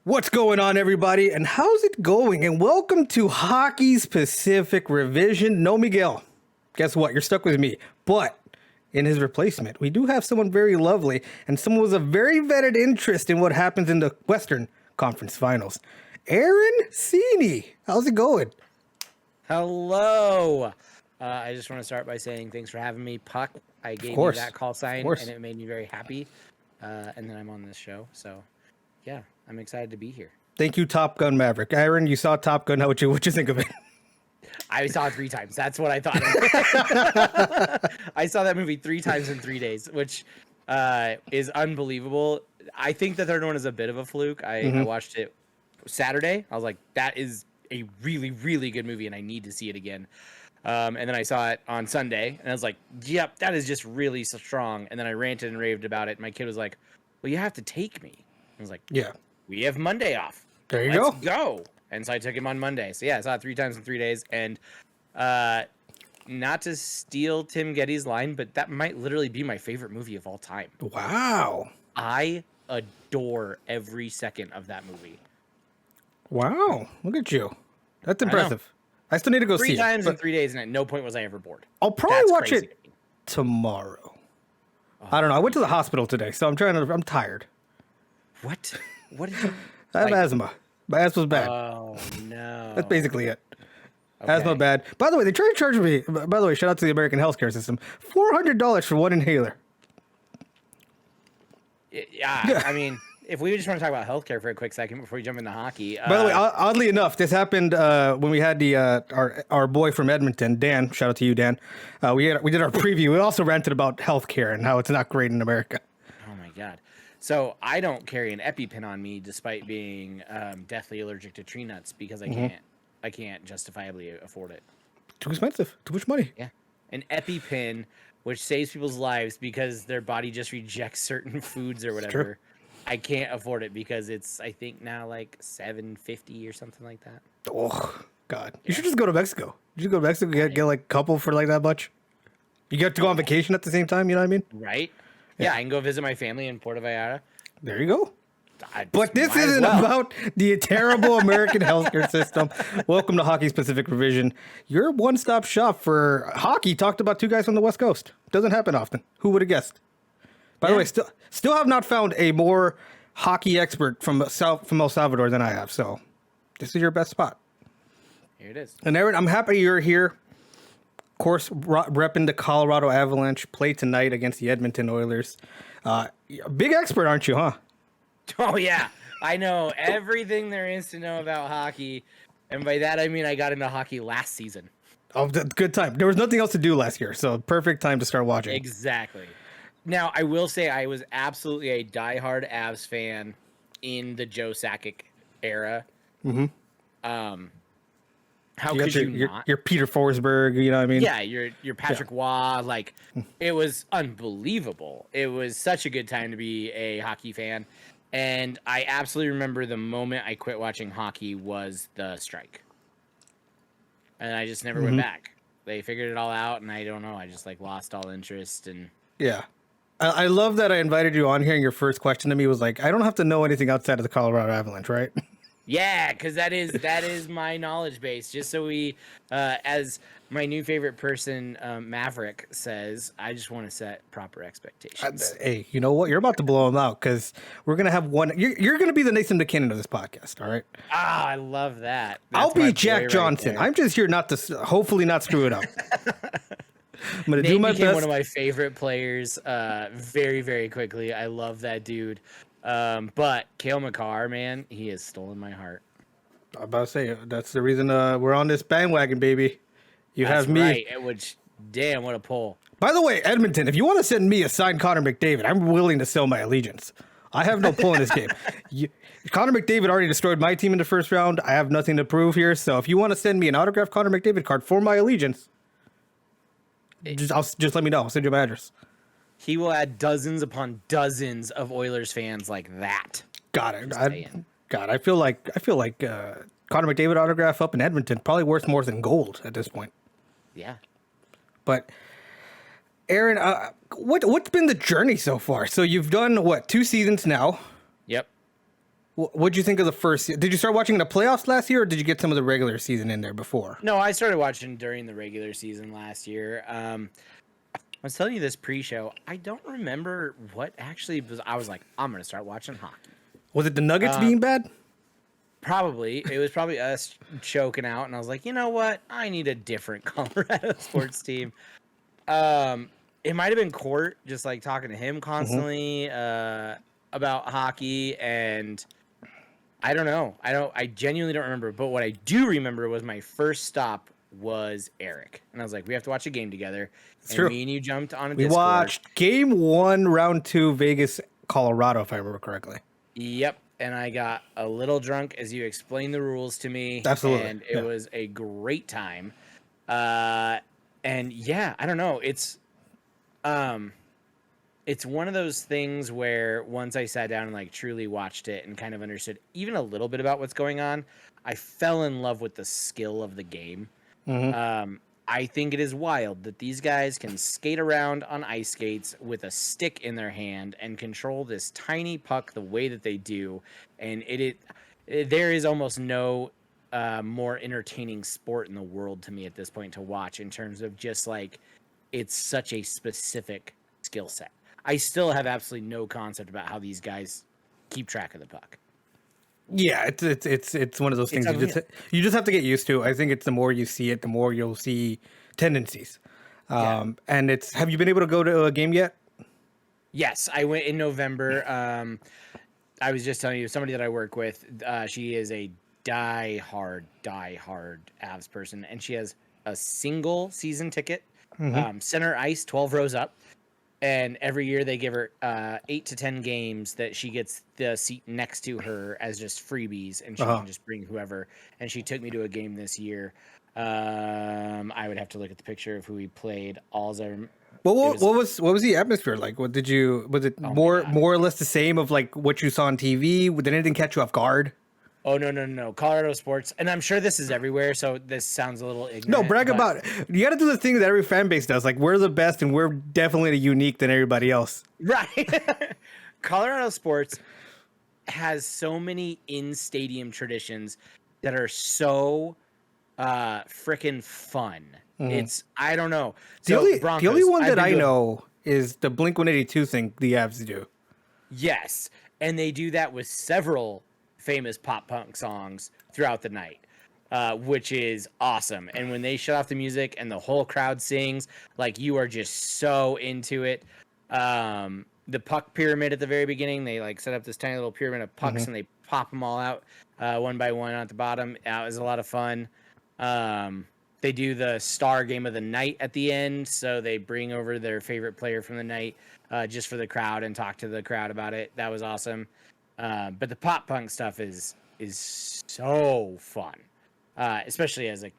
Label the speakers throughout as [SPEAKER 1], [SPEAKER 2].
[SPEAKER 1] What's going on, everybody, and how's it going? And welcome to Hockey's Pacific Revision. No, Miguel. Guess what? You're stuck with me. But in his replacement, we do have someone very lovely and someone with a very vetted interest in what happens in the Western Conference Finals. Aaron Seaney. How's it going?
[SPEAKER 2] Hello. I just want to start by saying thanks for having me, Puck. I gave you that call sign, and it made me very happy. And then I'm on this show, so yeah, I'm excited to be here.
[SPEAKER 1] Thank you, Top Gun Maverick. Aaron, you saw Top Gun. What you think of it?
[SPEAKER 2] I saw it 3 times. That's what I thought. I saw that movie 3 times in 3 days, which is unbelievable. I think the third one is a bit of a fluke. I watched it Saturday. I was like, that is a really, really good movie, and I need to see it again. And then I saw it on Sunday, and I was like, yep, that is just really strong. And then I ranted and raved about it. My kid was like, well, you have to take me. I was like, yeah, we have Monday off.
[SPEAKER 1] There you go.
[SPEAKER 2] Let's go. And so I took him on Monday. So yeah, I saw it 3 times in 3 days. And not to steal Tim Getty's line, but that might literally be my favorite movie of all time.
[SPEAKER 1] Wow.
[SPEAKER 2] I adore every second of that movie.
[SPEAKER 1] Wow. Look at you. That's impressive. I still need to go see it.
[SPEAKER 2] 3 times in 3 days, and at no point was I ever bored.
[SPEAKER 1] I'll probably watch it tomorrow. I don't know. I went to the hospital today, so I'm tired.
[SPEAKER 2] What? What did you...
[SPEAKER 1] I have asthma. My asthma's bad.
[SPEAKER 2] Oh, no.
[SPEAKER 1] That's basically it. Okay. Asthma bad. By the way, they tried to charge me, by the way, shout out to the American healthcare system, $400 for one inhaler.
[SPEAKER 2] Yeah, I mean... If we just want to talk about healthcare for a quick second before we jump into hockey.
[SPEAKER 1] By the way, oddly enough, this happened when we had the our boy from Edmonton, Dan. Shout out to you, Dan. We did our preview. We also ranted about healthcare and how it's not great in America.
[SPEAKER 2] Oh my god! So I don't carry an EpiPen on me, despite being deathly allergic to tree nuts, because I can't justifiably afford it.
[SPEAKER 1] Too expensive. Too much money.
[SPEAKER 2] Yeah, an EpiPen, which saves people's lives because their body just rejects certain foods or whatever. I can't afford it because it's, I think now like $750 or something like that.
[SPEAKER 1] Oh God! You should just go to Mexico. You should go to Mexico, get like a couple for like that much. You get to go on vacation at the same time. You know what I mean?
[SPEAKER 2] Right? Yeah, I can go visit my family in Puerto Vallarta.
[SPEAKER 1] There you go. But this isn't about the terrible American healthcare system. Welcome to Hockey's Pacific Revision. Your one-stop shop for hockey. Talked about 2 guys from the West Coast. Doesn't happen often. Who would have guessed? By the way, still have not found a more hockey expert from El Salvador than I have. So this is your best spot.
[SPEAKER 2] Here it is.
[SPEAKER 1] And Aaron, I'm happy you're here. Of course, repping the Colorado Avalanche. Play tonight against the Edmonton Oilers. Big expert, aren't you, huh?
[SPEAKER 2] Oh, yeah. I know everything there is to know about hockey. And by that, I mean I got into hockey last season.
[SPEAKER 1] Oh, good time. There was nothing else to do last year. So perfect time to start watching.
[SPEAKER 2] Exactly. Now, I will say I was absolutely a diehard Avs fan in the Joe Sakic era. Mm-hmm. How could you not?
[SPEAKER 1] Your Peter Forsberg, you know what I mean?
[SPEAKER 2] Yeah, your Patrick Waugh. Like, it was unbelievable. It was such a good time to be a hockey fan. And I absolutely remember the moment I quit watching hockey was the strike. And I just never went back. They figured it all out, and I don't know. I just, like, lost all interest. And
[SPEAKER 1] yeah. I love that I invited you on here, and your first question to me was like, I don't have to know anything outside of the Colorado Avalanche, right?
[SPEAKER 2] Yeah, because that is my knowledge base. Just so we, as my new favorite person, Maverick, says, I just want to set proper expectations.
[SPEAKER 1] Hey, you know what? You're about to blow them out because we're going to have one. You're going to be the Nathan McKinnon of this podcast, all right?
[SPEAKER 2] Ah, I love that.
[SPEAKER 1] I'll be Jack Johnson. I'm just here not to, hopefully not screw it up. I'm going to do my best.
[SPEAKER 2] One of my favorite players very, very quickly. I love that dude. But Cale Makar, man, he has stolen my heart.
[SPEAKER 1] I'm about to say, that's the reason we're on this bandwagon, baby. That's have me.
[SPEAKER 2] Right. Which, damn, what a pull.
[SPEAKER 1] By the way, Edmonton, if you want to send me a signed Connor McDavid, I'm willing to sell my allegiance. I have no pull in this game. Connor McDavid already destroyed my team in the first round. I have nothing to prove here. So if you want to send me an autographed Connor McDavid card for my allegiance, just let me know. I'll send you my address.
[SPEAKER 2] He will add dozens upon dozens of Oilers fans like that.
[SPEAKER 1] Got it. I feel like Connor McDavid autograph up in Edmonton probably worth more than gold at this point.
[SPEAKER 2] Yeah.
[SPEAKER 1] But Aaron, what's been the journey so far? So you've done 2 seasons now?
[SPEAKER 2] Yep.
[SPEAKER 1] What'd you think of the first? Did you start watching the playoffs last year, or did you get some of the regular season in there before?
[SPEAKER 2] No, I started watching during the regular season last year. I was telling you this pre-show. I don't remember what actually was. I was like, I'm gonna start watching hockey.
[SPEAKER 1] Was it the Nuggets being bad?
[SPEAKER 2] Probably. It was probably us choking out, and I was like, you know what? I need a different Colorado sports team. It might have been Court, just like talking to him constantly about hockey, and I don't know. I genuinely don't remember. But what I do remember was my first stop was Erick, and I was like, we have to watch a game together.
[SPEAKER 1] It's true.
[SPEAKER 2] Me and you jumped on a
[SPEAKER 1] We
[SPEAKER 2] Discord.
[SPEAKER 1] watched Game 1, Round 2, Vegas, Colorado, if I remember correctly.
[SPEAKER 2] Yep. And I got a little drunk as you explained the rules to me.
[SPEAKER 1] Absolutely.
[SPEAKER 2] And it was a great time. And yeah, I don't know. It's one of those things where once I sat down and like truly watched it and kind of understood even a little bit about what's going on, I fell in love with the skill of the game. I think it is wild that these guys can skate around on ice skates with a stick in their hand and control this tiny puck the way that they do. And there is almost no more entertaining sport in the world to me at this point to watch in terms of just like, it's such a specific skill set. I still have absolutely no concept about how these guys keep track of the puck.
[SPEAKER 1] Yeah, it's one of those things you just have to get used to. I think it's the more you see it, the more you'll see tendencies. And have you been able to go to a game yet?
[SPEAKER 2] Yes, I went in November. I was just telling you, somebody that I work with, she is a die-hard Avs person, and she has a single season ticket, center ice, 12 rows up. And every year they give her 8 to 10 games that she gets the seat next to her as just freebies, and she can just bring whoever. And she took me to a game this year. I would have to look at the picture of who we played. What
[SPEAKER 1] was the atmosphere like? Was it more or less the same of like what you saw on TV? Did anything catch you off guard?
[SPEAKER 2] Oh, no. Colorado sports. And I'm sure this is everywhere, so this sounds a little ignorant.
[SPEAKER 1] No, brag about it. You got to do the thing that every fan base does. Like, we're the best, and we're definitely unique than everybody else.
[SPEAKER 2] Right. Colorado sports has so many in-stadium traditions that are so freaking fun. I don't know.
[SPEAKER 1] The only one that I know is the Blink-182 thing the Avs do.
[SPEAKER 2] Yes, and they do that with several famous pop punk songs throughout the night, which is awesome. And when they shut off the music and the whole crowd sings, like, you are just so into it. The puck pyramid at the very beginning, they like set up this tiny little pyramid of pucks and they pop them all out one by one at the bottom. That was a lot of fun. They do the star game of the night at the end, so they bring over their favorite player from the night just for the crowd and talk to the crowd about it. That was awesome. But the pop punk stuff is so fun, especially as a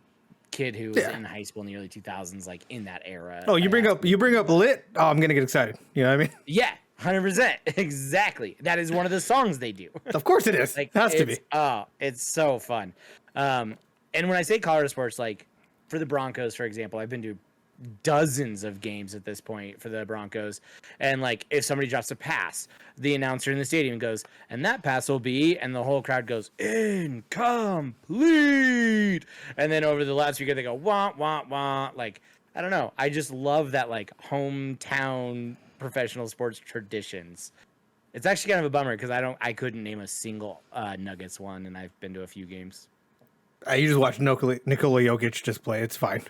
[SPEAKER 2] kid who was in high school in the early 2000s, like in that era.
[SPEAKER 1] Oh, you bring up Lit. Oh, I'm gonna get excited. You know what I mean?
[SPEAKER 2] Yeah, 100%. Exactly. That is one of the songs they do.
[SPEAKER 1] Of course it is.
[SPEAKER 2] Like,
[SPEAKER 1] it has to be.
[SPEAKER 2] Oh, it's so fun. And when I say Colorado sports, like for the Broncos, for example, I've been to dozens of games at this point for the Broncos, and like if somebody drops a pass, the announcer in the stadium goes, and that pass will be, and the whole crowd goes, incomplete, and then over the loudspeaker they go, wah wah wah. Like, I don't know, I just love that like hometown professional sports traditions. It's actually kind of a bummer because I couldn't name a single Nuggets one, and I've been to a few games.
[SPEAKER 1] You just watch Nikola Jokic just play. It's fine.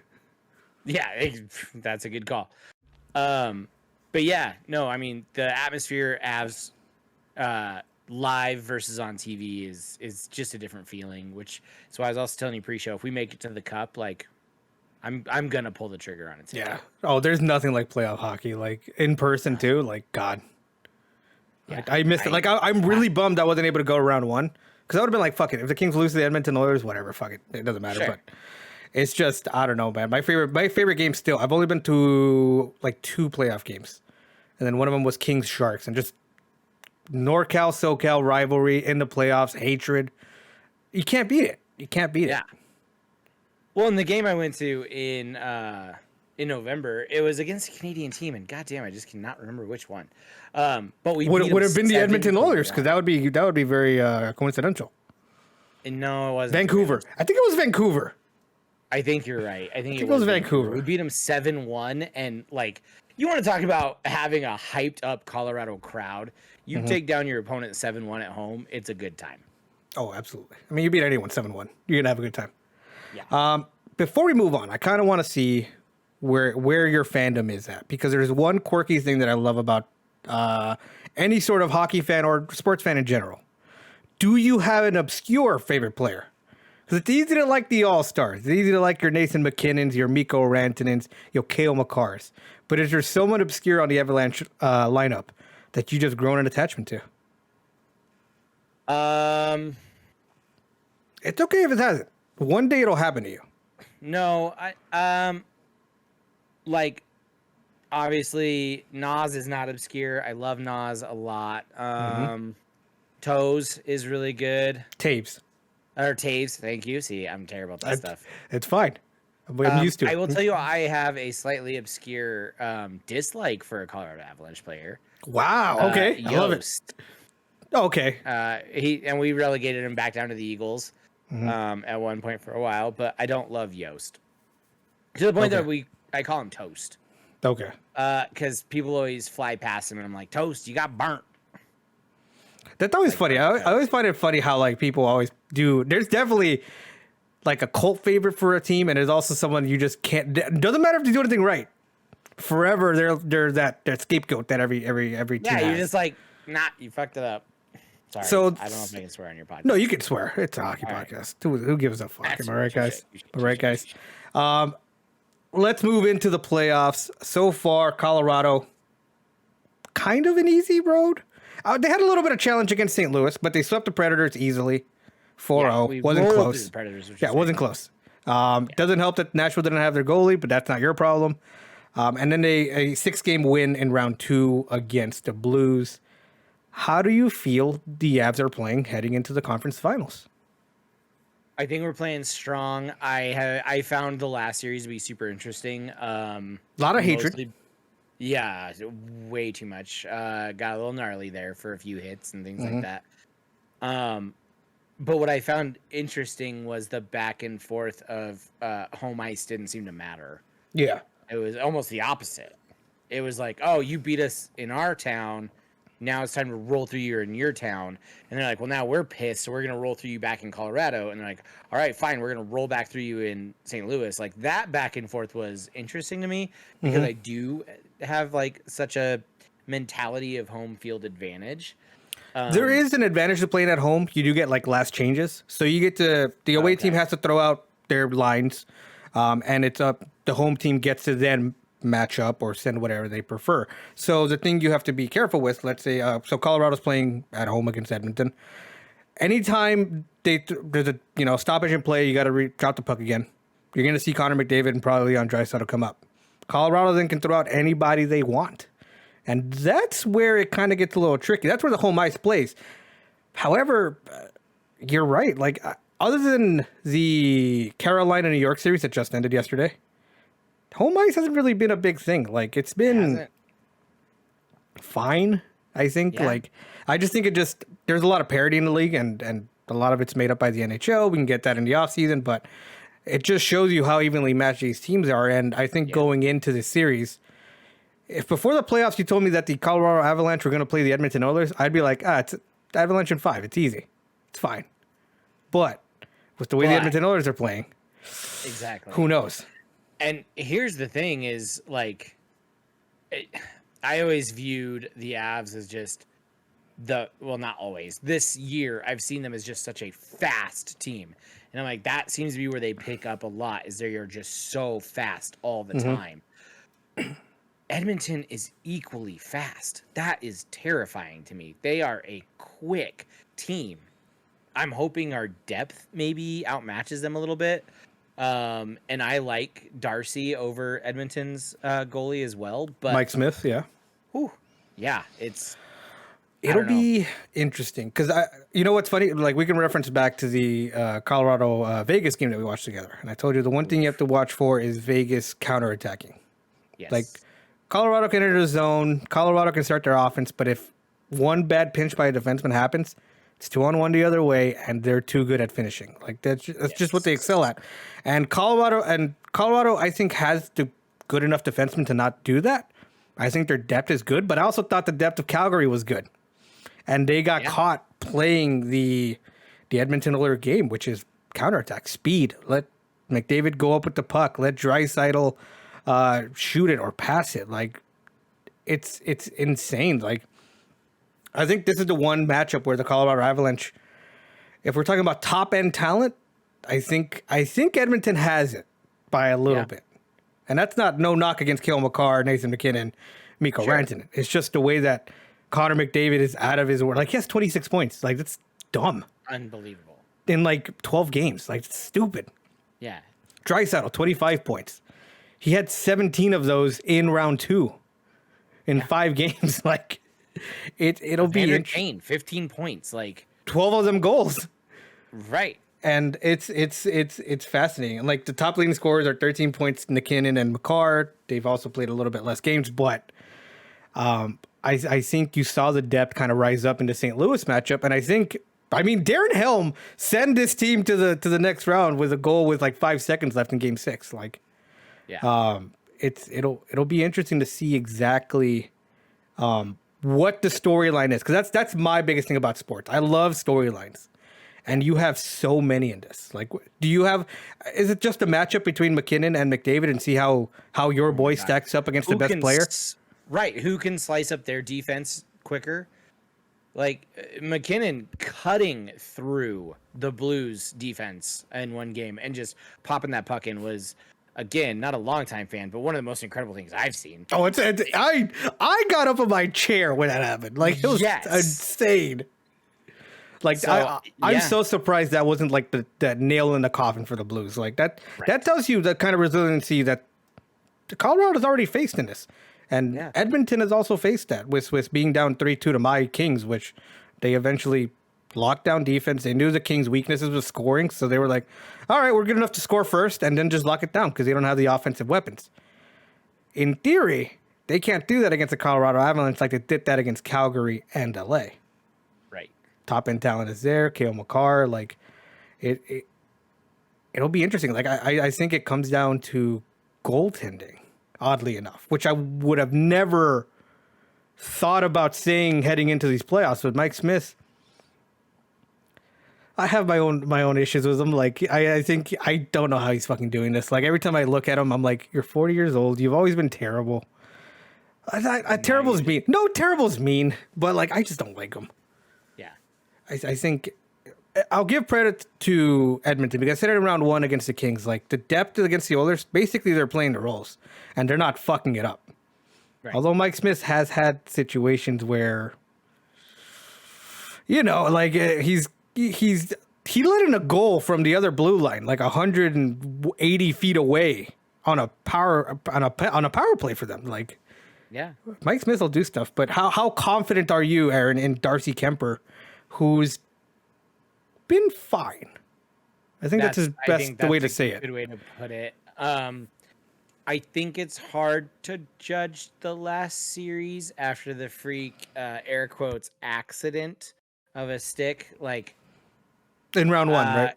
[SPEAKER 2] Yeah, that's a good call. But yeah, no, I mean, the atmosphere, Avs, live versus on TV is just a different feeling, which is why I was also telling you pre-show, if we make it to the cup, like, I'm gonna pull the trigger on it.
[SPEAKER 1] Yeah. Oh, there's nothing like playoff hockey, like in person too. Like, God. Yeah, like, I missed it. Like, I'm really bummed I wasn't able to go around one, because I would have been like, fuck it. If the Kings lose to the Edmonton Oilers, whatever, fuck it. It doesn't matter. Sure. But it's just, I don't know, man. My favorite game still. I've only been to like 2 playoff games, and then one of them was Kings Sharks, and just NorCal SoCal rivalry in the playoffs, hatred. You can't beat it. You can't beat it.
[SPEAKER 2] Well, in the game I went to in in November. It was against a Canadian team, and goddamn, I just cannot remember which one. But we
[SPEAKER 1] would
[SPEAKER 2] would
[SPEAKER 1] have been the Edmonton Oilers because that would be very coincidental.
[SPEAKER 2] No, it wasn't.
[SPEAKER 1] Vancouver. I think it was Vancouver.
[SPEAKER 2] I think you're right. I think
[SPEAKER 1] it was Vancouver.
[SPEAKER 2] We beat them 7-1, and like you want to talk about having a hyped up Colorado crowd. You take down your opponent 7-1 at home, it's a good time.
[SPEAKER 1] Oh, absolutely. I mean, you beat anyone 7-1. You're gonna have a good time.
[SPEAKER 2] Yeah.
[SPEAKER 1] Before we move on, I kind of want to see where your fandom is at, because there's one quirky thing that I love about any sort of hockey fan or sports fan in general. Do you have an obscure favorite player? Because it's easy to like the All-Stars. It's easy to like your Nathan McKinnons, your Mikko Rantanens, your Cale Makars. But is there someone obscure on the Avalanche lineup that you just grown an attachment to? It's okay if it hasn't. One day it'll happen to you.
[SPEAKER 2] No, I like obviously Nas is not obscure. I love Nas a lot. Toes is really good.
[SPEAKER 1] Taves.
[SPEAKER 2] Or Taves, thank you. See, I'm terrible at that stuff.
[SPEAKER 1] It's fine. I'm used to it.
[SPEAKER 2] I will tell you, I have a slightly obscure dislike for a Colorado Avalanche player.
[SPEAKER 1] Wow. Okay. I love it. Okay.
[SPEAKER 2] We relegated him back down to the Eagles at one point for a while, but I don't love Yost to the point that I call him Toast.
[SPEAKER 1] Okay.
[SPEAKER 2] Because people always fly past him, and I'm like, Toast, you got burnt.
[SPEAKER 1] That's always funny. I always find it funny how like people always do. There's definitely like a cult favorite for a team, and there's also someone you just can't. Doesn't matter if you do anything right. Forever, there's that scapegoat that every team
[SPEAKER 2] Yeah, you're
[SPEAKER 1] has.
[SPEAKER 2] just like, nah, you fucked it up. Sorry,
[SPEAKER 1] So
[SPEAKER 2] I don't know if I can swear on your podcast.
[SPEAKER 1] No, you can swear. It's a hockey podcast. Who gives a fuck? Am I right, guys? All right, guys. Let's move into the playoffs. So far, Colorado, kind of an easy road. They had a little bit of challenge against St. Louis, but they swept the Predators easily. 4-0. Wasn't close. Yeah, it wasn't close. Doesn't help that Nashville didn't have their goalie, but that's not your problem. And then a 6-game win in round 2 against the Blues. How do you feel the Avs are playing heading into the conference finals?
[SPEAKER 2] I think we're playing strong. I found the last series to be super interesting.
[SPEAKER 1] A lot of hatred.
[SPEAKER 2] Yeah, way too much. Got a little gnarly there for a few hits and things like that. But what I found interesting was the back and forth of home ice didn't seem to matter.
[SPEAKER 1] Yeah.
[SPEAKER 2] It was almost the opposite. It was like, oh, you beat us in our town. Now it's time to roll through you in your town. And they're like, well, now we're pissed, so we're going to roll through you back in Colorado. And they're like, all right, fine, we're going to roll back through you in St. Louis. Like, that back and forth was interesting to me because I do have, like, such a mentality of home field advantage.
[SPEAKER 1] There is an advantage to playing at home. You do get, like, last changes. So you get to – the away team has to throw out their lines, and it's up – the home team gets to then – match up or send whatever they prefer. So the thing you have to be careful with, let's say, so Colorado's playing at home against Edmonton. Anytime there's a stoppage in play, you got to reach out the puck again. You're going to see Connor McDavid and probably Leon Draisaitl come up. Colorado then can throw out anybody they want. And that's where it kind of gets a little tricky. That's where the home ice plays. However, you're right. Like, other than the Carolina-New York series that just ended yesterday, home ice hasn't really been a big thing. Like, it's been fine, I think. Yeah. Like, I just think there's a lot of parity in the league, and a lot of it's made up by the NHL. We can get that in the offseason, but it just shows you how evenly matched these teams are. And I think going into this series, if before the playoffs you told me that the Colorado Avalanche were going to play the Edmonton Oilers, I'd be like, it's Avalanche in 5. It's easy. It's fine. But with the way the Edmonton Oilers are playing,
[SPEAKER 2] exactly,
[SPEAKER 1] who knows?
[SPEAKER 2] And here's the thing is, like, I always viewed the Avs as just not always. This year, I've seen them as just such a fast team. And I'm like, that seems to be where they pick up a lot, is they are just so fast all the time. Edmonton is equally fast. That is terrifying to me. They are a quick team. I'm hoping our depth maybe outmatches them a little bit. And I like Darcy over Edmonton's goalie as well. But
[SPEAKER 1] Mike Smith, yeah.
[SPEAKER 2] Whew, yeah,
[SPEAKER 1] it'll be interesting because you know what's funny? Like, we can reference back to the Colorado Vegas game that we watched together, and I told you the one thing you have to watch for is Vegas counterattacking.
[SPEAKER 2] Yes.
[SPEAKER 1] Like, Colorado can enter the zone. Colorado can start their offense, but if one bad pinch by a defenseman happens, it's 2-on-1 the other way, and they're too good at finishing. Like, that's just what they excel at. And Colorado, I think, has the good enough defensemen to not do that. I think their depth is good, but I also thought the depth of Calgary was good. And they got caught playing the Edmonton Oilers game, which is counterattack, speed. Let McDavid go up with the puck. Let Draisaitl shoot it or pass it. Like, it's insane. Like, I think this is the one matchup where the Colorado Avalanche, if we're talking about top end talent, I think Edmonton has it by a little bit. And that's not no knock against Cale Makar, Nathan McKinnon, Mikko Rantanen. It's just the way that Connor McDavid is out of his word. Like, he has 26 points. Like, that's dumb.
[SPEAKER 2] Unbelievable.
[SPEAKER 1] In like 12 games. Like, it's stupid.
[SPEAKER 2] Yeah.
[SPEAKER 1] Draisaitl, 25 points. He had 17 of those in round 2 in 5 games. Like, it'll be
[SPEAKER 2] entertaining. 15 points. Like,
[SPEAKER 1] 12 of them goals.
[SPEAKER 2] Right.
[SPEAKER 1] And it's fascinating. And like, the top leading scorers are 13 points, McKinnon and Makar. They've also played a little bit less games, but I think you saw the depth kind of rise up in the St. Louis matchup. And I mean, Darren Helm sent this team to the next round with a goal with like 5 seconds left in Game 6. Like, it'll be interesting to see exactly what the storyline is, because that's my biggest thing about sports. I love storylines, and you have so many in this. Like, is it just a matchup between McKinnon and McDavid and see how your boy stacks up against the best player?
[SPEAKER 2] Right, who can slice up their defense quicker? Like, McKinnon cutting through the Blues defense in one game and just popping that puck in was, again, not a longtime fan, but one of the most incredible things I've seen.
[SPEAKER 1] Oh, I got up in my chair when that happened. Like, it was insane. Like, so, I'm so surprised that wasn't like the nail in the coffin for the Blues. Like, that tells you the kind of resiliency that Colorado's already faced in this. And Edmonton has also faced that with being down 3-2 to my Kings, which they eventually locked down defense. They knew the Kings' weaknesses was scoring, so they were like, all right, we're good enough to score first and then just lock it down because they don't have the offensive weapons. In theory, they can't do that against the Colorado Avalanche like they did that against Calgary and LA.
[SPEAKER 2] Right.
[SPEAKER 1] Top end talent is there. Cale Makar, like, it'll be interesting. Like, I think it comes down to goaltending, oddly enough, which I would have never thought about saying heading into these playoffs. With Mike Smith, I have my own issues with him. Like, I think I don't know how he's fucking doing this. Like, every time I look at him, I'm like, you're 40 years old. You've always been terrible. Terrible is mean. No, terrible is mean. But like, I just don't like him.
[SPEAKER 2] Yeah.
[SPEAKER 1] I think I'll give credit to Edmonton because I said it in round 1 against the Kings. Like, the depth against the Oilers, basically they're playing the roles and they're not fucking it up. Right. Although Mike Smith has had situations where, you know, like he let in a goal from the other blue line, like 180 feet away on a power play for them. Like,
[SPEAKER 2] yeah,
[SPEAKER 1] Mike Smith will do stuff. But how confident are you, Aaron, in Darcy Kemper, who's been fine? I think that's the way to say it.
[SPEAKER 2] Good way to put it. I think it's hard to judge the last series after the freak air quotes accident of a stick, like
[SPEAKER 1] in round 1, right?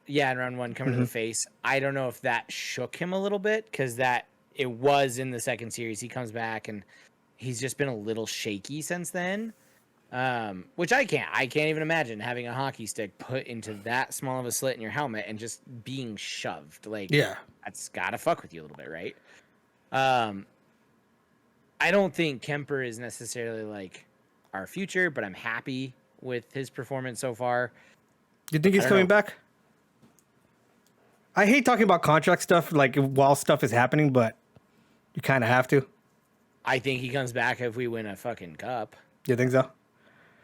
[SPEAKER 2] Yeah, in round 1 coming to the face. I don't know if that shook him a little bit because it was in the second series. He comes back and he's just been a little shaky since then. Which I can't even imagine having a hockey stick put into that small of a slit in your helmet and just being shoved. Like, yeah, that's gotta fuck with you a little bit, right? I don't think Kemper is necessarily like our future, but I'm happy with his performance so far.
[SPEAKER 1] You think he's coming back? I hate talking about contract stuff like while stuff is happening, but you kind of have to.
[SPEAKER 2] I think he comes back if we win a fucking cup.
[SPEAKER 1] You think so?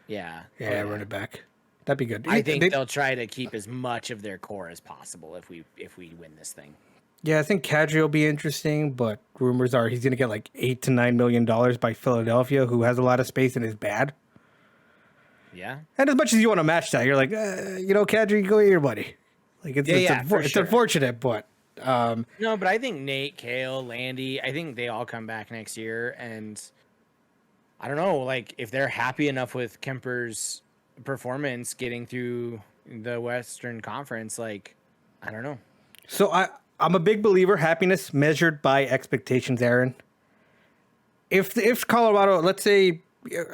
[SPEAKER 2] Yeah.
[SPEAKER 1] Yeah, run it back. That'd be good.
[SPEAKER 2] I think they'll try to keep as much of their core as possible if we win this thing.
[SPEAKER 1] Yeah, I think Kadri will be interesting, but rumors are he's going to get like $8 to $9 million by Philadelphia, who has a lot of space and is bad.
[SPEAKER 2] Yeah.
[SPEAKER 1] And as much as you want to match that, you're like, Kadri, go here, buddy. Like, it's unfortunate, but
[SPEAKER 2] No, but I think Nate, Kale, Landy, I think they all come back next year. And I don't know, like, if they're happy enough with Kemper's performance getting through the Western Conference, like, I don't know.
[SPEAKER 1] So I'm a big believer, happiness measured by expectations, Aaron. If Colorado, let's say,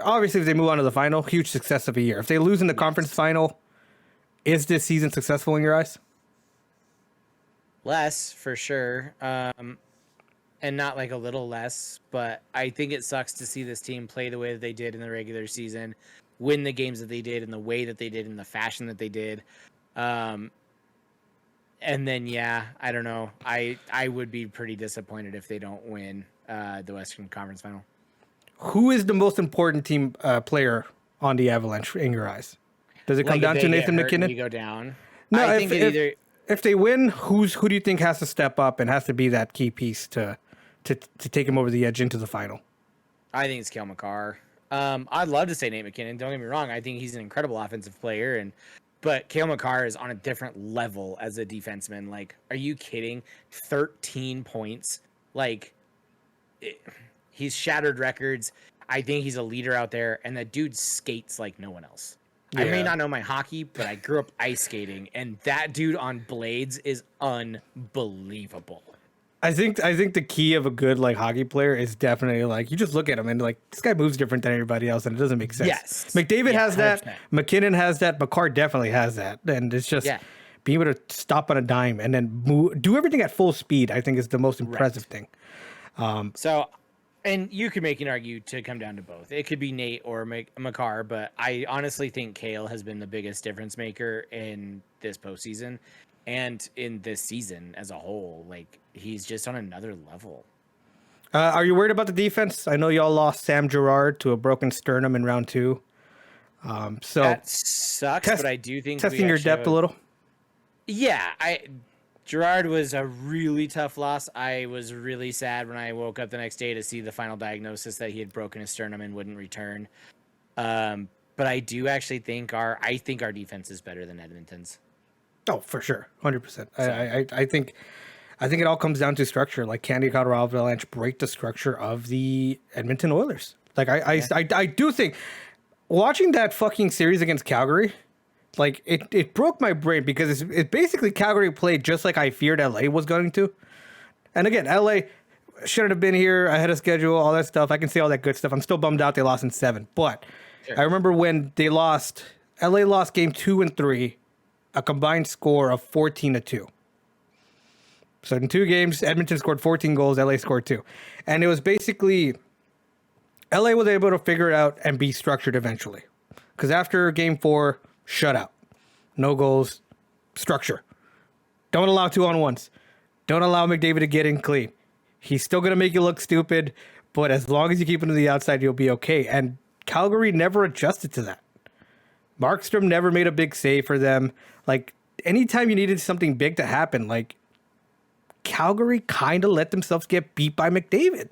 [SPEAKER 1] obviously if they move on to the final, huge success of a year. If they lose in the conference final, is this season successful in your eyes?
[SPEAKER 2] Less, for sure. And not like a little less, but I think it sucks to see this team play the way that they did in the regular season, win the games that they did in the way that they did, in the fashion that they did. And then, yeah, I don't know. I would be pretty disappointed if they don't win the Western Conference Final.
[SPEAKER 1] Who is the most important team player on the Avalanche in your eyes? Does it come down to Nathan MacKinnon?
[SPEAKER 2] You go down.
[SPEAKER 1] No,
[SPEAKER 2] I think
[SPEAKER 1] if they win, who do you think has to step up and has to be that key piece to take him over the edge into the final?
[SPEAKER 2] I think it's Cale Makar. I'd love to say Nate MacKinnon. Don't get me wrong. I think he's an incredible offensive player, but Cale Makar is on a different level as a defenseman. Like, are you kidding? 13 points. Like, he's shattered records. I think he's a leader out there, and that dude skates like no one else. Yeah. I may not know my hockey, but I grew up ice skating, and that dude on blades is unbelievable.
[SPEAKER 1] I think the key of a good like hockey player is definitely like you just look at him and like this guy moves different than everybody else, and it doesn't make sense.
[SPEAKER 2] Yes,
[SPEAKER 1] McDavid has
[SPEAKER 2] 100%.
[SPEAKER 1] that. MacKinnon has that. Makar definitely has that, and it's just being able to stop on a dime and then do everything at full speed. I think is the most impressive thing.
[SPEAKER 2] And you could make an argument to come down to both. It could be Nate or Makar, but I honestly think Cale has been the biggest difference maker in this postseason and in this season as a whole. Like, he's just on another level.
[SPEAKER 1] Are you worried about the defense? I know y'all lost Sam Girard to a broken sternum in round 2. So
[SPEAKER 2] that sucks, but I do think
[SPEAKER 1] testing your depth a little.
[SPEAKER 2] Yeah, Girard was a really tough loss. I was really sad when I woke up the next day to see the final diagnosis that he had broken his sternum and wouldn't return. But I do actually think our defense is better than Edmonton's.
[SPEAKER 1] Oh, for sure, 100%. I think it all comes down to structure. Like, can the Colorado Avalanche break the structure of the Edmonton Oilers? Like, I do think watching that fucking series against Calgary. Like, it broke my brain because it basically Calgary played just like I feared LA was going to. And again, LA shouldn't have been here ahead of schedule, all that stuff. I can say all that good stuff. I'm still bummed out they lost in 7. But sure. I remember when they lost, LA lost game 2 and 3, a combined score of 14-2. So in 2 games, Edmonton scored 14 goals, LA scored 2. And it was basically LA was able to figure it out and be structured eventually. Because after game 4, shutout. No goals. Structure. Don't allow 2-on-1s. Don't allow McDavid to get in clean. He's still going to make you look stupid, but as long as you keep him to the outside, you'll be okay. And Calgary never adjusted to that. Markstrom never made a big save for them. Like, anytime you needed something big to happen, like, Calgary kind of let themselves get beat by McDavid.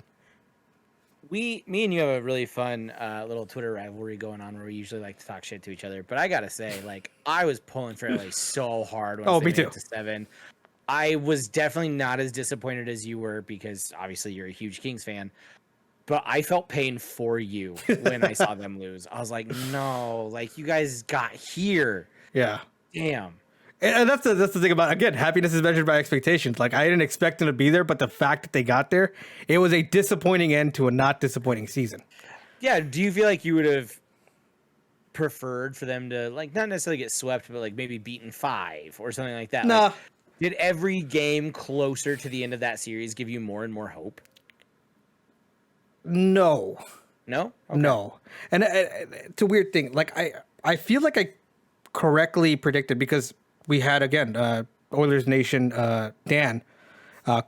[SPEAKER 2] Me and you have a really fun little Twitter rivalry going on where we usually like to talk shit to each other. But I gotta say, like, I was pulling for LA so hard once they made it to 7. I was definitely not as disappointed as you were because obviously you're a huge Kings fan. But I felt pain for you when I saw them lose. I was like, no, like, you guys got here.
[SPEAKER 1] Yeah.
[SPEAKER 2] Damn.
[SPEAKER 1] And that's the thing about, again, happiness is measured by expectations. Like, I didn't expect them to be there, but the fact that they got there, it was a disappointing end to a not disappointing season.
[SPEAKER 2] Yeah. Do you feel like you would have preferred for them to, like, not necessarily get swept, but like maybe beaten 5 or something like that?
[SPEAKER 1] No.
[SPEAKER 2] Like, did every game closer to the end of that series give you more and more hope?
[SPEAKER 1] No.
[SPEAKER 2] No? Okay.
[SPEAKER 1] No. And it's a weird thing. Like, I feel like I correctly predicted because we had, again, Oilers Nation, Dan,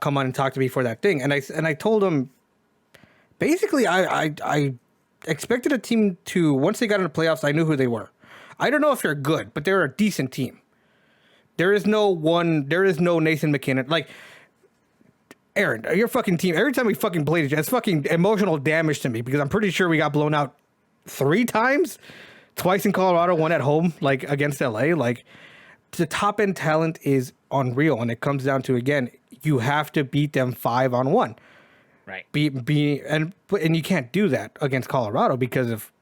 [SPEAKER 1] come on and talk to me for that thing. And I told him, basically, I expected a team to, once they got into playoffs, I knew who they were. I don't know if they're good, but they're a decent team. There is no Nathan MacKinnon. Like, Aaron, your fucking team, every time we fucking played each other, it's fucking emotional damage to me because I'm pretty sure we got blown out 3 times, twice in Colorado, 1 at home, like, against LA. Like, the top end talent is unreal, and it comes down to, again, you have to beat them 5-on-1.
[SPEAKER 2] Right.
[SPEAKER 1] And you can't do that against Colorado because of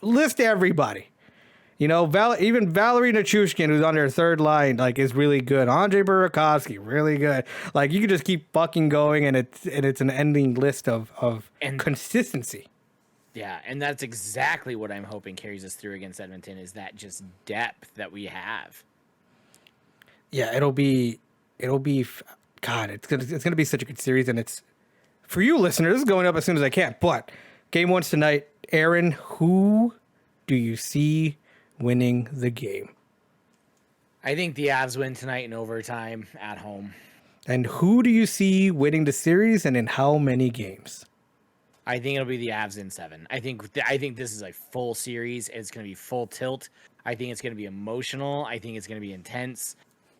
[SPEAKER 1] list everybody. You know, even Valerie Nichushkin, who's on their third line, like, is really good. Andre Burakovsky, really good. Like, you can just keep fucking going, and it's an ending list of consistency.
[SPEAKER 2] Yeah, and that's exactly what I'm hoping carries us through against Edmonton, is that just depth that we have.
[SPEAKER 1] Yeah, it'll be God, it's gonna be such a good series, and it's for you listeners. This is going up as soon as I can. But game 1's tonight. Aaron, who do you see winning the game?
[SPEAKER 2] I think the Avs win tonight in overtime at home.
[SPEAKER 1] And who do you see winning the series, and in how many games?
[SPEAKER 2] I think it'll be the Avs in 7. I think this is a full series. It's going to be full tilt. I think it's going to be emotional. I think it's going to be intense.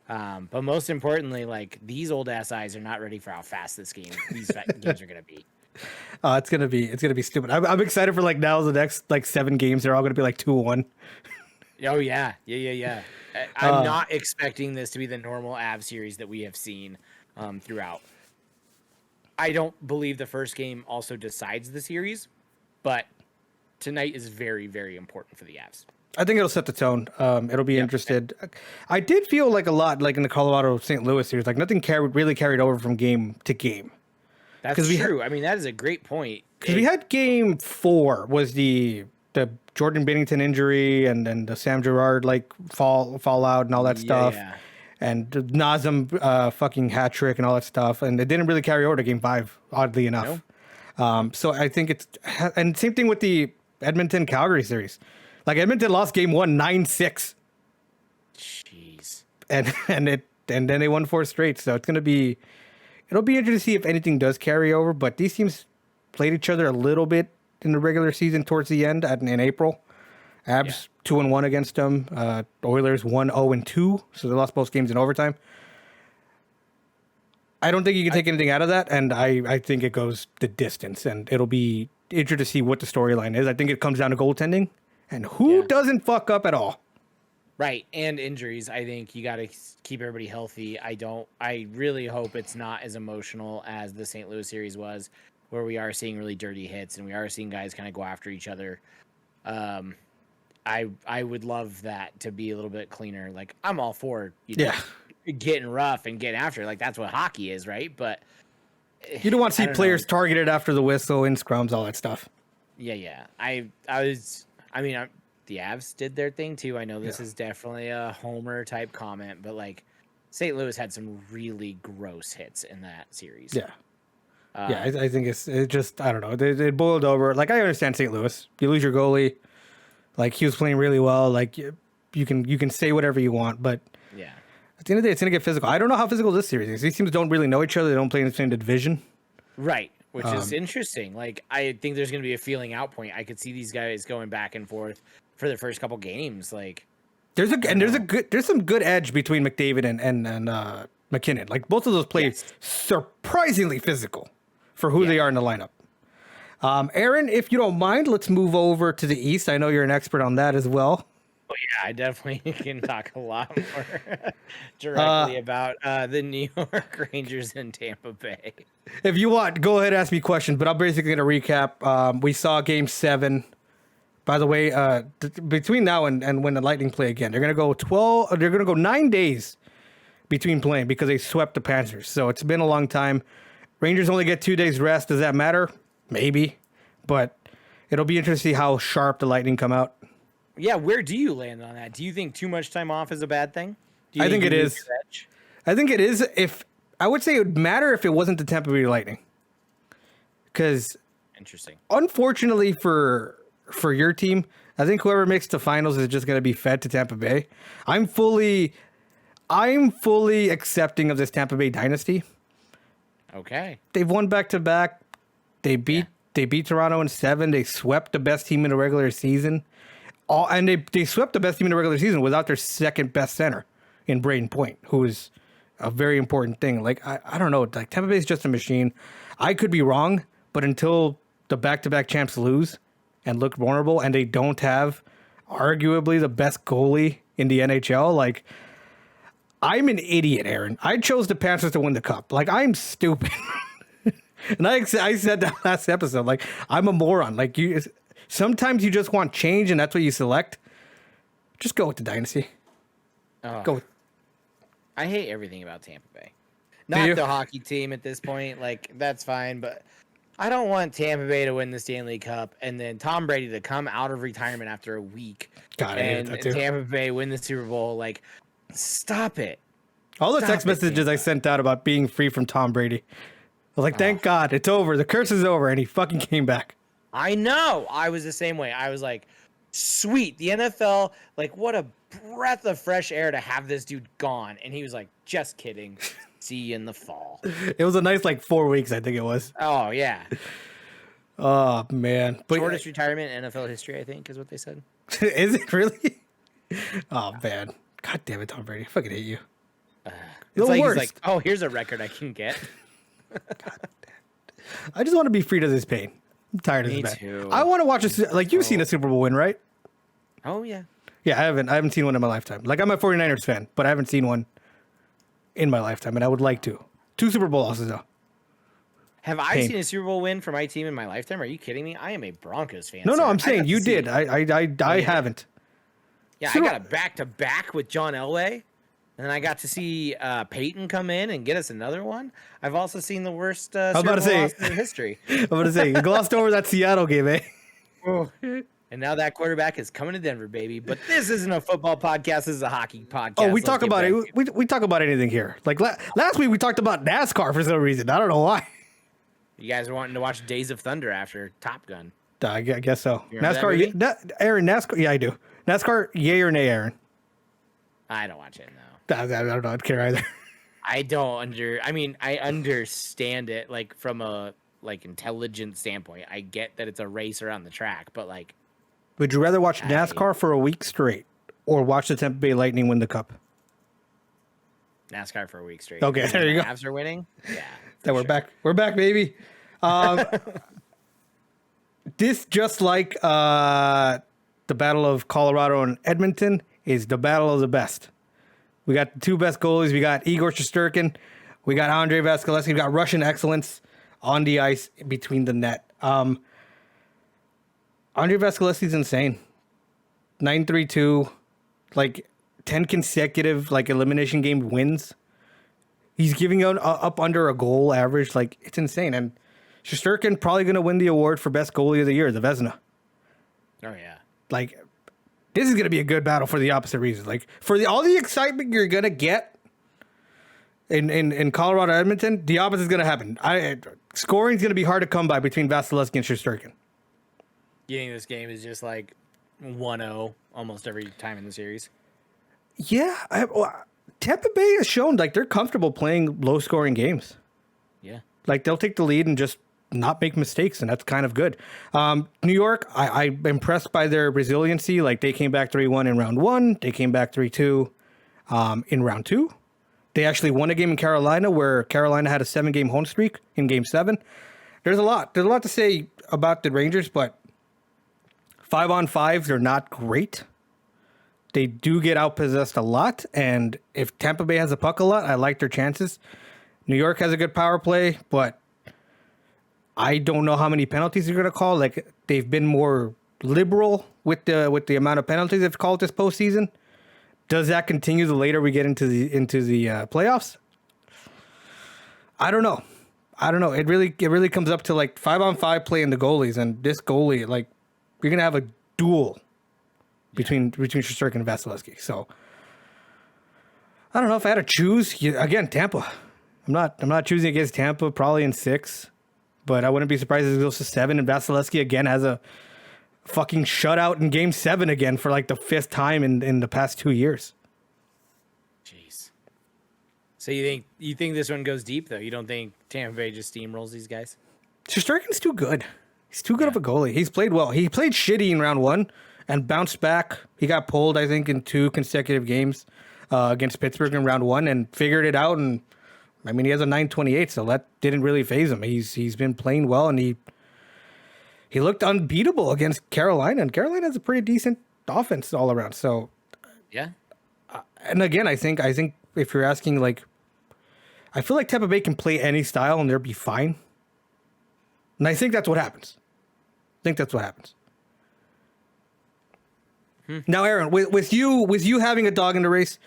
[SPEAKER 2] But most importantly, like, these old ass eyes are not ready for how fast these games are going to be.
[SPEAKER 1] It's gonna be stupid. I'm excited for, like, now the next, like, 7 games. They're all gonna be like 2-1.
[SPEAKER 2] Oh yeah. I'm not expecting this to be the normal Avs series that we have seen throughout. I don't believe the first game also decides the series, but tonight is very, very important for the Avs.
[SPEAKER 1] I think it'll set the tone. It'll be interested. I did feel like a lot, like in the Colorado St. Louis series, like nothing really carried over from game to game.
[SPEAKER 2] That's true. I mean, that is a great point.
[SPEAKER 1] Because we had game 4 was the Jordan Binnington injury and then the Sam Girard, like, fallout and all that stuff. Yeah. And Nazem fucking hat trick and all that stuff. And it didn't really carry over to game 5, oddly enough. No. So I think it's... And same thing with the Edmonton-Calgary series. Like, Edmonton lost game 1 9-6.
[SPEAKER 2] Jeez.
[SPEAKER 1] And then they won 4 straight. So it's going to be... It'll be interesting to see if anything does carry over. But these teams played each other a little bit in the regular season towards the end in April. Abs 2-1 against them. Oilers 1-0-2, so they lost both games in overtime. I don't think you can take anything out of that, and I think it goes the distance, and it'll be interesting to see what the storyline is. I think it comes down to goaltending and who doesn't fuck up at all.
[SPEAKER 2] Right, and injuries. I think you got to keep everybody healthy. I really hope it's not as emotional as the St. Louis series was, where we are seeing really dirty hits and we are seeing guys kind of go after each other. I would love that to be a little bit cleaner. Like, I'm all for getting rough and getting after it. Like, that's what hockey is, right? But
[SPEAKER 1] you don't want to see players targeted after the whistle, in scrums, all that stuff.
[SPEAKER 2] Yeah. The Avs did their thing too. I know this is definitely a homer type comment, but, like, St. Louis had some really gross hits in that series.
[SPEAKER 1] Yeah. I think it just, I don't know. It boiled over. Like, I understand St. Louis. You lose your goalie. Like, he was playing really well. Like, you can say whatever you want, but at the end of the day, it's going to get physical. I don't know how physical this series is. These teams don't really know each other. They don't play in the same division.
[SPEAKER 2] Right, which is interesting. Like, I think there's going to be a feeling out point. I could see these guys going back and forth for the first couple games. Like,
[SPEAKER 1] there's some good edge between McDavid and McKinnon. Like, both of those play surprisingly physical for who they are in the lineup. Aaron, if you don't mind, let's move over to the East. I know you're an expert on that as well.
[SPEAKER 2] Oh, yeah, I definitely can talk a lot more directly about the New York Rangers and Tampa Bay.
[SPEAKER 1] If you want, go ahead and ask me questions, but I'm basically going to recap. We saw Game 7. By the way, between now and when the Lightning play again, they're going to go 9 days between playing because they swept the Panthers. So it's been a long time. Rangers only get 2 days rest. Does that matter? Maybe, but it'll be interesting to see how sharp the Lightning come out.
[SPEAKER 2] Yeah, where do you land on that? Do you think too much time off is a bad thing?
[SPEAKER 1] I think it is. I think it is. I would say it would matter if it wasn't the Tampa Bay Lightning, because unfortunately for your team, I think whoever makes the finals is just going to be fed to Tampa Bay. I'm fully accepting of this Tampa Bay dynasty.
[SPEAKER 2] Okay,
[SPEAKER 1] they've won back-to-back. They beat Toronto in 7. They swept the best team in the regular season. And they swept the best team in the regular season without their second best center in Braden Point, who is a very important thing. Like, I don't know. Like, Tampa Bay is just a machine. I could be wrong, but until the back-to-back champs lose and look vulnerable, and they don't have arguably the best goalie in the NHL, like, I'm an idiot, Aaron. I chose the Panthers to win the cup. Like, I'm stupid. And I said that last episode. Like, I'm a moron. Like, sometimes you just want change, and that's what you select. Just go with the dynasty.
[SPEAKER 2] Oh,
[SPEAKER 1] Go with.
[SPEAKER 2] I hate everything about Tampa Bay. Not the hockey team at this point. Like, that's fine, but I don't want Tampa Bay to win the Stanley Cup and then Tom Brady to come out of retirement after a week and Tampa Bay win the Super Bowl. Like, stop it.
[SPEAKER 1] All the text messages I sent out about being free from Tom Brady. I was like, thank God, it's over. The curse is over, and he fucking came back.
[SPEAKER 2] I know. I was the same way. I was like, sweet. The NFL, like, what a breath of fresh air to have this dude gone. And he was like, just kidding. See you in the fall.
[SPEAKER 1] It was a nice, 4 weeks, I think it was.
[SPEAKER 2] Oh, yeah.
[SPEAKER 1] Oh, man. But,
[SPEAKER 2] shortest retirement in NFL history, I think, is what they said.
[SPEAKER 1] Is it really? Oh, man. God damn it, Tom Brady. I fucking hate you.
[SPEAKER 2] It's like worst. He's like, oh, here's a record I can get.
[SPEAKER 1] God damn. I just want to be free to this pain. I'm tired of this. Me
[SPEAKER 2] too.
[SPEAKER 1] I want to watch a, you've seen a Super Bowl win, right?
[SPEAKER 2] Oh, yeah.
[SPEAKER 1] Yeah, I haven't seen one in my lifetime. Like, I'm a 49ers fan, but I haven't seen one in my lifetime, and I would like to. 2 Super Bowl losses, though.
[SPEAKER 2] Have I seen a Super Bowl win for my team in my lifetime? Are you kidding me? I am a Broncos fan.
[SPEAKER 1] No, I'm saying you did. I haven't.
[SPEAKER 2] Yeah, I got a back-to-back with John Elway, and then I got to see Peyton come in and get us another one. I've also seen the worst Super Bowl losses in history.
[SPEAKER 1] I'm about to say, you glossed over that Seattle game, eh?
[SPEAKER 2] Oh. And now that quarterback is coming to Denver, baby. But this isn't a football podcast. This is a hockey podcast.
[SPEAKER 1] Oh, we talk about it. We talk about anything here. Like last week, we talked about NASCAR for some reason. I don't know why.
[SPEAKER 2] You guys are wanting to watch Days of Thunder after Top Gun.
[SPEAKER 1] I guess so. NASCAR, Aaron, NASCAR. Yeah, I do. NASCAR, yay or nay, Aaron?
[SPEAKER 2] I don't watch it, no.
[SPEAKER 1] I don't know. I don't care either.
[SPEAKER 2] I understand it, like, from a, intelligent standpoint. I get that it's a race around the track, but,
[SPEAKER 1] would you rather watch NASCAR for a week straight or watch the Tampa Bay Lightning win the cup?
[SPEAKER 2] NASCAR for a week straight.
[SPEAKER 1] Okay, there you go.
[SPEAKER 2] Avs are winning? Yeah.
[SPEAKER 1] Then we're back. We're back, baby. This, just like the Battle of Colorado and Edmonton, is the battle of the best. We got the 2 best goalies. We got Igor Shesterkin. We got Andrei Vasilevskiy. We got Russian excellence on the ice between the net. Andrei Vasilevskiy's insane. 9-3-2, 10 consecutive elimination game wins. He's giving out up under a goal average. It's insane. And Shesterkin probably going to win the award for best goalie of the year, the Vezina.
[SPEAKER 2] Oh yeah.
[SPEAKER 1] This is going to be a good battle for the opposite reasons. For all the excitement you're going to get in Colorado Edmonton, the opposite is going to happen. Scoring is going to be hard to come by between Vasilevskiy and Shesterkin.
[SPEAKER 2] You think this game is just 1-0 almost every time in the series?
[SPEAKER 1] Yeah. Tampa Bay has shown they're comfortable playing low-scoring games.
[SPEAKER 2] Yeah.
[SPEAKER 1] They'll take the lead and just not make mistakes, and that's kind of good. New York, I'm impressed by their resiliency. They came back 3-1 in round 1. They came back 3-2 in round 2. They actually won a game in Carolina where Carolina had a 7-game home streak in game 7. There's a lot to say about the Rangers, but 5-on-5s are not great. They do get outpossessed a lot, and if Tampa Bay has a puck a lot, I like their chances. New York has a good power play, but I don't know how many penalties they're going to call. They've been more liberal with the amount of penalties they've called this postseason. Does that continue the later we get into the playoffs? I don't know. It really comes up to 5-on-5 play in the goalies, and this goalie, you're gonna have a duel between Shesterkin and Vasilevskiy. So I don't know if I had to choose. Again, Tampa. I'm not choosing against Tampa. Probably in 6, but I wouldn't be surprised if it goes to 7. And Vasilevskiy again has a fucking shutout in Game 7 again for the 5th time in the past 2 years.
[SPEAKER 2] Jeez. So you think this one goes deep though? You don't think Tampa Bay just steamrolls these guys?
[SPEAKER 1] Shesterkin's too good. He's too good of a goalie. He's played well. He played shitty in round 1 and bounced back. He got pulled, I think, in 2 consecutive games against Pittsburgh in round 1 and figured it out. And he has a 9.28, so that didn't really faze him. He's been playing well, and he looked unbeatable against Carolina. And Carolina has a pretty decent offense all around. So
[SPEAKER 2] yeah.
[SPEAKER 1] And again, I think if you're asking, like, I feel like Tampa Bay can play any style and they'll be fine. And I think that's what happens. Now, Aaron, with you having a dog in the race,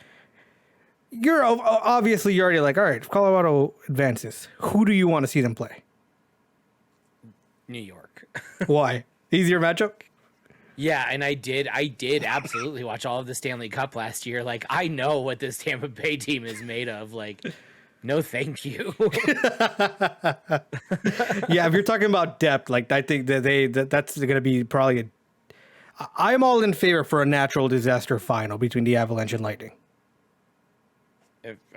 [SPEAKER 1] you're obviously you're already like, all right, if Colorado advances, who do you want to see them play?
[SPEAKER 2] New York.
[SPEAKER 1] Why? Easier matchup?
[SPEAKER 2] Yeah, and I did absolutely watch all of the Stanley Cup last year. Like, I know what this Tampa Bay team is made of. Like, no, thank you.
[SPEAKER 1] Yeah, if you're talking about depth, like, I think that that's going to be probably I'm all in favor for a natural disaster final between the Avalanche and Lightning.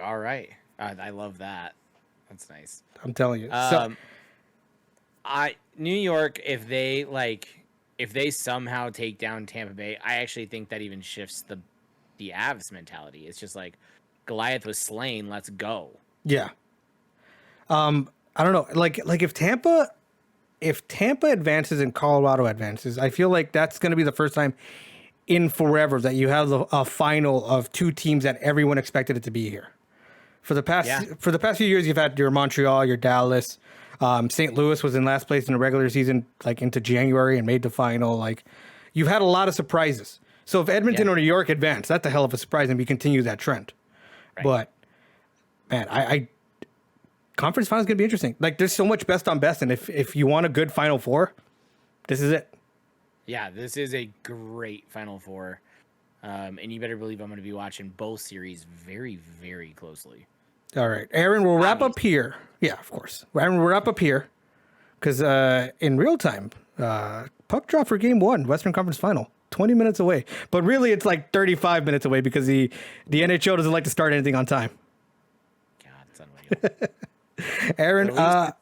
[SPEAKER 2] All right. I love that. That's nice.
[SPEAKER 1] I'm telling you.
[SPEAKER 2] New York, if they somehow take down Tampa Bay, I actually think that even shifts the Avs mentality. It's just like Goliath was slain, let's go.
[SPEAKER 1] Yeah. I don't know. Like if Tampa advances and Colorado advances, I feel like that's going to be the first time in forever that you have a final of two teams that everyone expected it to be here. For the past few years, you've had your Montreal, your Dallas. St. Louis was in last place in the regular season, like into January, and made the final. Like, you've had a lot of surprises. So if Edmonton or New York advance, that's a hell of a surprise, and we continue that trend. Right. But man, I conference finals gonna be interesting. Like, there's so much best on best, and if you want a good Final Four, this is it.
[SPEAKER 2] Yeah, this is a great Final Four, and you better believe I'm going to be watching both series very, very closely.
[SPEAKER 1] All right, Aaron, we'll wrap up here. Yeah, of course. Aaron, we'll wrap up here because in real time, puck drop for Game 1, Western Conference Final, 20 minutes away. But really, it's like 35 minutes away because the NHL doesn't like to start anything on time.
[SPEAKER 2] God, it's unreal.
[SPEAKER 1] Aaron,
[SPEAKER 2] o'clock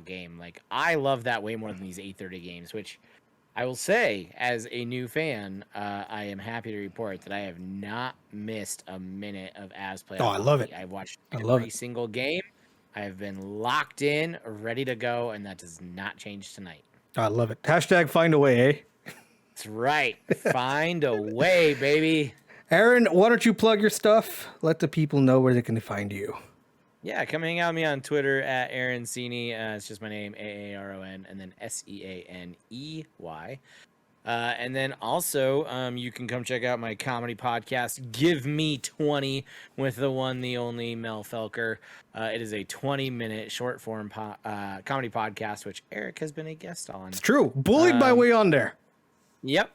[SPEAKER 2] game. Like, I love that way more than these 8:30 games, which I will say, as a new fan, I am happy to report that I have not missed a minute of Avs playoff.
[SPEAKER 1] Oh, I love it.
[SPEAKER 2] I've watched every single game. I have been locked in, ready to go, and that does not change tonight.
[SPEAKER 1] I love it. Hashtag find a way, eh?
[SPEAKER 2] That's right. Find a way, baby.
[SPEAKER 1] Aaron, why don't you plug your stuff? Let the people know where they can find you.
[SPEAKER 2] Yeah, come hang out with me on Twitter at Aaron Seaney. It's just my name, Aaron, and then Seaney. And then also, you can come check out my comedy podcast, Give Me 20, with the one, the only Mel Felker. It is a 20-minute short-form comedy podcast, which Erick has been a guest on.
[SPEAKER 1] It's true. Bullied my way on there.
[SPEAKER 2] Yep.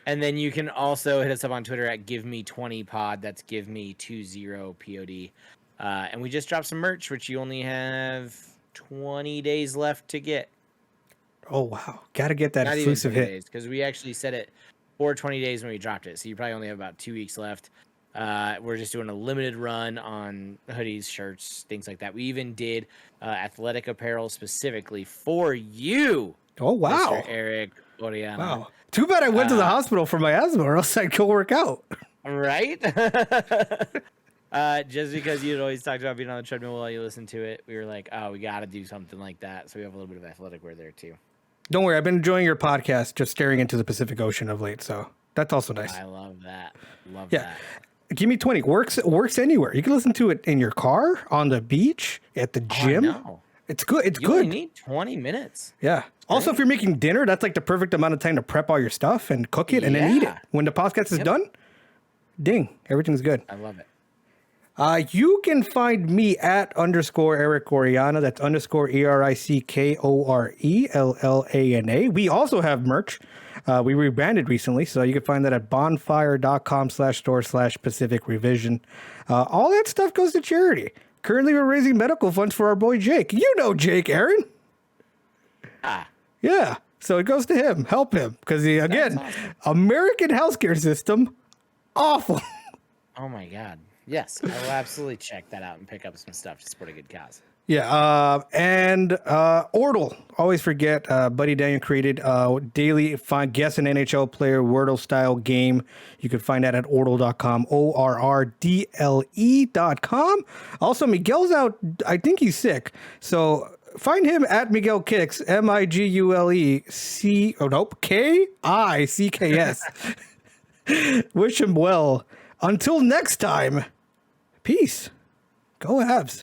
[SPEAKER 2] And then you can also hit us up on Twitter at Give Me 20 Pod. That's Give Me 20 POD. And we just dropped some merch, which you only have 20 days left to get.
[SPEAKER 1] Oh, wow. Got to get that exclusive hit.
[SPEAKER 2] Because we actually said it for 20 days when we dropped it. So you probably only have about 2 weeks left. We're just doing a limited run on hoodies, shirts, things like that. We even did athletic apparel specifically for you.
[SPEAKER 1] Oh, wow.
[SPEAKER 2] Mr. Erick Oriana.
[SPEAKER 1] Wow. Too bad I went to the hospital for my asthma, or else I'd go work out.
[SPEAKER 2] Right? Just because you'd always talked about being on the treadmill while you listen to it, we were like, oh, we got to do something like that. So we have a little bit of athletic wear there too.
[SPEAKER 1] Don't worry, I've been enjoying your podcast, just staring into the Pacific Ocean of late. So that's also nice.
[SPEAKER 2] I love that. Love that.
[SPEAKER 1] Give Me 20 works anywhere. You can listen to it in your car, on the beach, at the gym. It's good. It's
[SPEAKER 2] you
[SPEAKER 1] good.
[SPEAKER 2] Only need 20 minutes.
[SPEAKER 1] Yeah. Also, if you're making dinner, that's like the perfect amount of time to prep all your stuff and cook it and then eat it. When the podcast is done, ding, everything's good.
[SPEAKER 2] I love it.
[SPEAKER 1] You can find me at _Erick Oriana. That's _ErickOreLLANA. We also have merch. We rebranded recently, so you can find that at bonfire.com/store/Pacific Revision. All that stuff goes to charity. Currently, we're raising medical funds for our boy Jake. You know Jake, Aaron. Yeah. So it goes to him. Help him. Because, again, awesome. American healthcare system, awful.
[SPEAKER 2] Oh, my God. Yes, I will absolutely check that out and pick up some stuff to support a good cause.
[SPEAKER 1] Yeah, and Ordle. Always forget, Buddy Daniel created daily guess an NHL player Wordle style game. You can find that at ordle.com, ORRDLE.com. Also, Miguel's out. I think he's sick. So find him at Miguel Kicks, KICKS. Wish him well. Until next time, Peace. Go Avs.